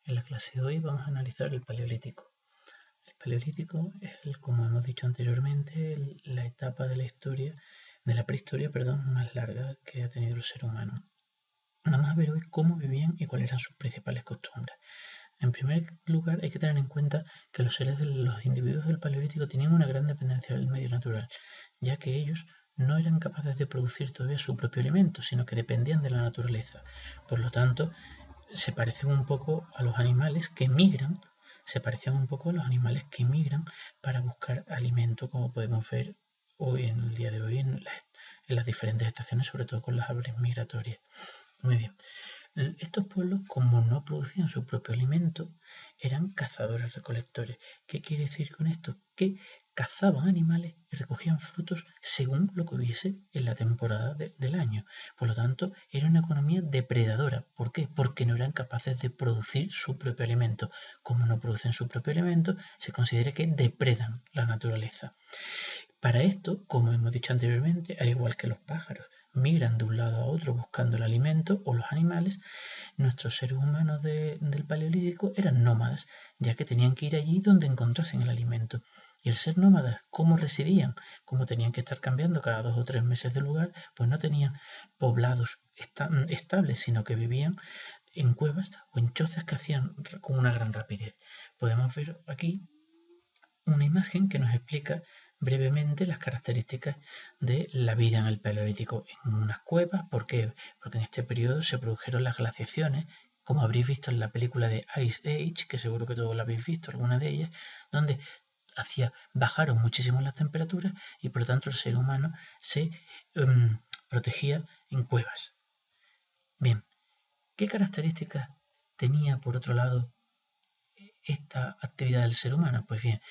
En la clase de hoy vamos a analizar el Paleolítico. El Paleolítico es, como hemos dicho anteriormente, la etapa de la historia, de la prehistoria, más larga que ha tenido el ser humano. Vamos a ver hoy cómo vivían y cuáles eran sus principales costumbres. En primer lugar, hay que tener en cuenta que los individuos del Paleolítico tenían una gran dependencia del medio natural, ya que ellos no eran capaces de producir todavía su propio alimento, sino que dependían de la naturaleza. Por lo tanto, se parecen un poco a los animales que migran, para buscar alimento, como podemos ver hoy en el día de hoy en las diferentes estaciones, sobre todo con las aves migratorias. Muy bien. Estos pueblos, como no producían su propio alimento, eran cazadores-recolectores. ¿Qué quiere decir con esto? Que cazaban animales y recogían frutos según lo que hubiese en la temporada del año. Por lo tanto, era una economía depredadora. ¿Por qué? Porque no eran capaces de producir su propio alimento. Como no producen su propio alimento, se considera que depredan la naturaleza. Para esto, como hemos dicho anteriormente, al igual que los pájaros migran de un lado a otro buscando el alimento o los animales, nuestros seres humanos del Paleolítico eran nómadas, ya que tenían que ir allí donde encontrasen el alimento. Y al ser nómadas, ¿cómo residían? Como tenían que estar cambiando cada 2 o 3 meses de lugar, pues no tenían poblados estables, sino que vivían en cuevas o en chozas que hacían con una gran rapidez. Podemos ver aquí una imagen que nos explica brevemente las características de la vida en el Paleolítico en unas cuevas. ¿Por qué? Porque en este periodo se produjeron las glaciaciones, como habréis visto en la película de Ice Age, que seguro que todos la habéis visto, alguna de ellas, donde bajaron muchísimo las temperaturas y por lo tanto el ser humano se protegía en cuevas. Bien, ¿qué características tenía por otro lado esta actividad del ser humano? Pues bien,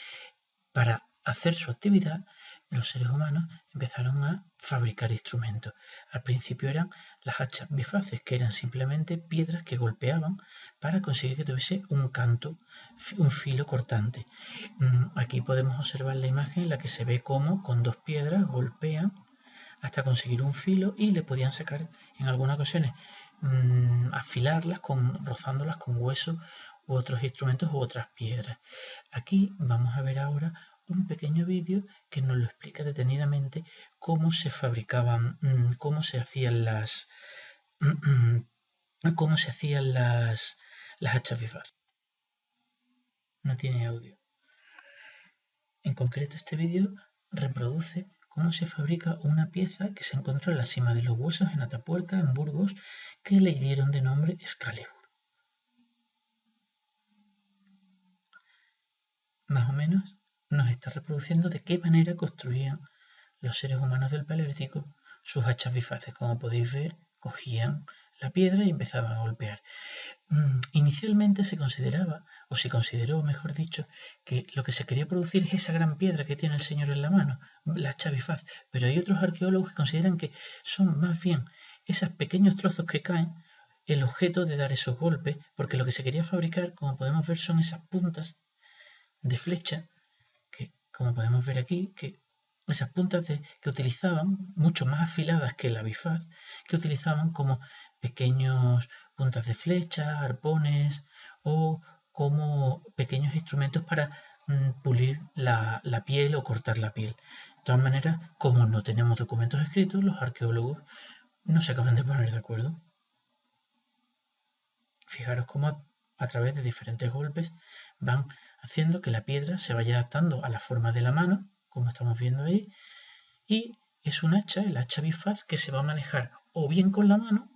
para hacer su actividad, los seres humanos empezaron a fabricar instrumentos. Al principio eran las hachas bifaces, que eran simplemente piedras que golpeaban para conseguir que tuviese un canto, un filo cortante. Aquí podemos observar la imagen en la que se ve cómo con 2 piedras golpean hasta conseguir un filo y le podían sacar en algunas ocasiones, afilarlas rozándolas con hueso u otros instrumentos u otras piedras. Aquí vamos a ver ahora un pequeño vídeo que nos lo explica detenidamente cómo se fabricaban, cómo se hacían las hachas bifaces. No tiene audio. En concreto, este vídeo reproduce cómo se fabrica una pieza que se encontró en la cima de los huesos en Atapuerca, en Burgos, que le dieron de nombre Excalibur. Más o menos nos está reproduciendo de qué manera construían los seres humanos del Paleolítico sus hachas bifaces. Como podéis ver, cogían la piedra y empezaban a golpear. Inicialmente se consideró, mejor dicho, que lo que se quería producir es esa gran piedra que tiene el señor en la mano, la hacha bifaz, pero hay otros arqueólogos que consideran que son más bien esos pequeños trozos que caen el objeto de dar esos golpes, porque lo que se quería fabricar, como podemos ver, son esas puntas de flecha, que como podemos ver aquí, que esas puntas que utilizaban, mucho más afiladas que la bifaz, que utilizaban como pequeños puntas de flecha, arpones o como pequeños instrumentos para pulir la piel o cortar la piel. De todas maneras, como no tenemos documentos escritos, los arqueólogos no se acaban de poner de acuerdo. Fijaros cómo a través de diferentes golpes van haciendo que la piedra se vaya adaptando a la forma de la mano, como estamos viendo ahí, y es un hacha, el hacha bifaz, que se va a manejar o bien con la mano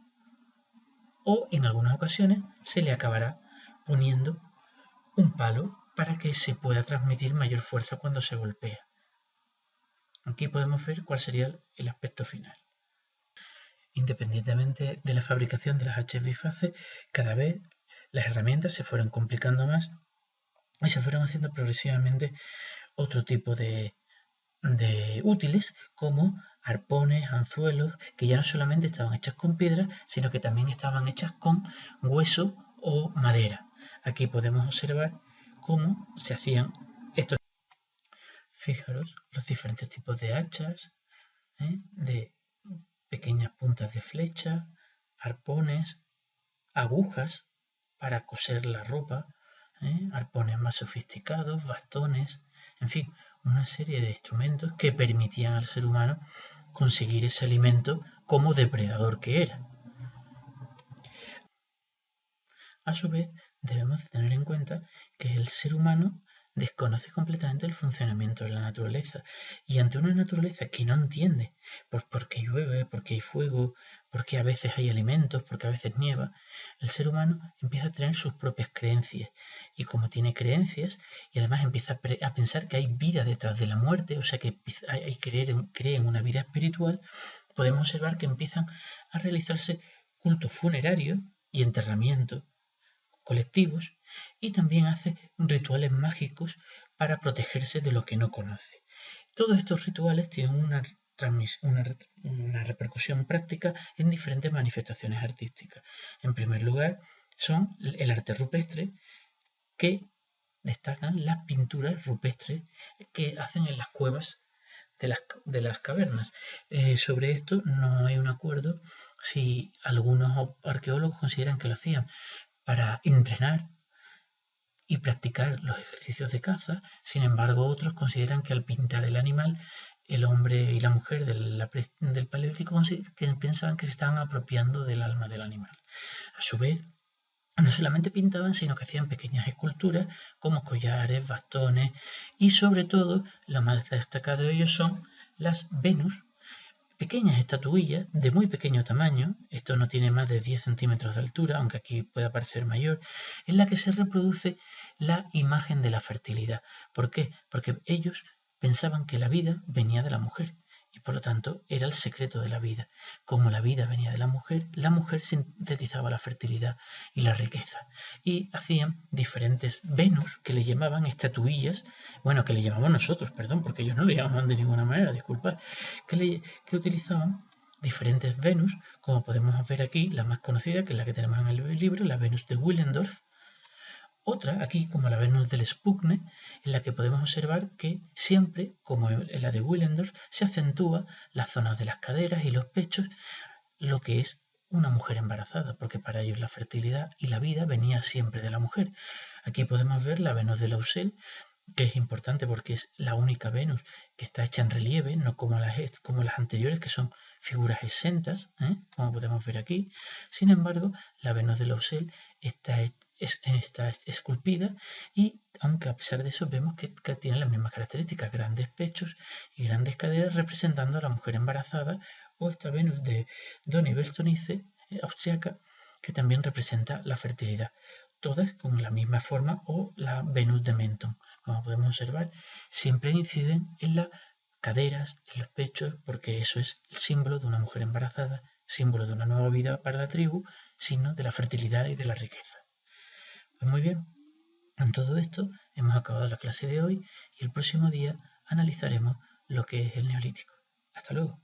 o en algunas ocasiones se le acabará poniendo un palo para que se pueda transmitir mayor fuerza cuando se golpea. Aquí podemos ver cuál sería el aspecto final. Independientemente de la fabricación de las hachas bifaces, cada vez las herramientas se fueron complicando más y se fueron haciendo progresivamente otro tipo de útiles, como arpones, anzuelos, que ya no solamente estaban hechas con piedra, sino que también estaban hechas con hueso o madera. Aquí podemos observar cómo se hacían estos. Fijaros los diferentes tipos de hachas, de pequeñas puntas de flecha, arpones, agujas para coser la ropa, arpones más sofisticados, bastones, en fin, una serie de instrumentos que permitían al ser humano conseguir ese alimento como depredador que era. A su vez, debemos de tener en cuenta que el ser humano desconoce completamente el funcionamiento de la naturaleza y ante una naturaleza que no entiende por qué llueve, por qué hay fuego, por qué a veces hay alimentos, por qué a veces nieva, el ser humano empieza a tener sus propias creencias y como tiene creencias y además empieza a pensar que hay vida detrás de la muerte, o sea que hay cree en una vida espiritual, podemos observar que empiezan a realizarse cultos funerarios y enterramientos colectivos y también hace rituales mágicos para protegerse de lo que no conoce. Todos estos rituales tienen una repercusión práctica en diferentes manifestaciones artísticas. En primer lugar, son el arte rupestre, que destacan las pinturas rupestres que hacen en las cuevas de las cavernas. Sobre esto no hay un acuerdo si algunos arqueólogos consideran que lo hacían para entrenar y practicar los ejercicios de caza. Sin embargo, otros consideran que al pintar el animal, el hombre y la mujer del Paleolítico pensaban que se estaban apropiando del alma del animal. A su vez, no solamente pintaban, sino que hacían pequeñas esculturas como collares, bastones y sobre todo, lo más destacado de ellos son las Venus, pequeñas estatuillas de muy pequeño tamaño, esto no tiene más de 10 centímetros de altura, aunque aquí pueda parecer mayor, en la que se reproduce la imagen de la fertilidad. ¿Por qué? Porque ellos pensaban que la vida venía de la mujer y por lo tanto era el secreto de la vida. Como la vida venía de la mujer sintetizaba la fertilidad y la riqueza. Y hacían diferentes Venus, que le llamaban estatuillas, bueno, que le llamamos nosotros, perdón, porque ellos no le llamaban de ninguna manera, disculpad, que utilizaban diferentes Venus, como podemos ver aquí, la más conocida, que es la que tenemos en el libro, la Venus de Willendorf. Otra, aquí como la Venus del Spugne, en la que podemos observar que siempre, como en la de Willendorf, se acentúa las zonas de las caderas y los pechos, lo que es una mujer embarazada, porque para ellos la fertilidad y la vida venía siempre de la mujer. Aquí podemos ver la Venus de Lausel, que es importante porque es la única Venus que está hecha en relieve, no como las anteriores, que son figuras exentas, como podemos ver aquí. Sin embargo, la Venus de Lausel está esculpida y, aunque a pesar de eso, vemos que tiene las mismas características, grandes pechos y grandes caderas representando a la mujer embarazada, o esta Venus de Doni Belstonice, austriaca, que también representa la fertilidad, todas con la misma forma, o la Venus de Menton. Como podemos observar, siempre inciden en las caderas, en los pechos, porque eso es el símbolo de una mujer embarazada, símbolo de una nueva vida para la tribu, signo de la fertilidad y de la riqueza. Pues muy bien, en todo esto hemos acabado la clase de hoy y el próximo día analizaremos lo que es el Neolítico. Hasta luego.